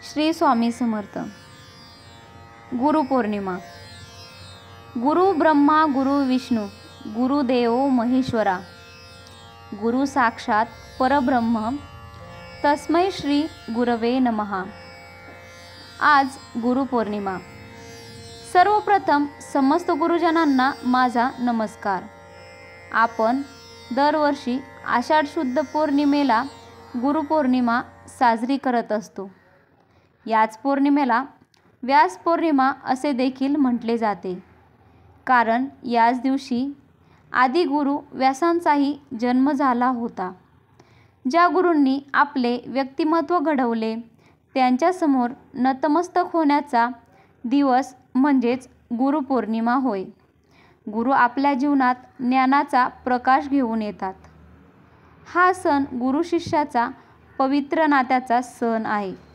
श्री स्वामी समर्थ. गुरुपौर्णिमा. गुरु ब्रह्मा गुरु विष्णू गुरुदेव महेश्वरा गुरु साक्षात परब्रह्म तस्मै श्री गुरवे नमः. आज गुरुपौर्णिमा. सर्वप्रथम समस्त गुरुजनांना माझा नमस्कार. आपण दरवर्षी आषाढ शुद्ध पौर्णिमेला गुरुपौर्णिमा साजरी करत असतो. याच पौर्णिमेला व्यास पौर्णिमा असे देखील म्हटले जाते, कारण याच दिवशी आदी गुरु व्यासांचाही जन्म झाला होता. ज्या गुरूंनी आपले व्यक्तिमत्व घडवले त्यांच्यासमोर नतमस्तक होण्याचा दिवस म्हणजेच गुरुपौर्णिमा होय. गुरु आपल्या जीवनात ज्ञानाचा प्रकाश घेऊन येतात. हा सण गुरु शिष्याचा पवित्र नात्याचा सण आहे.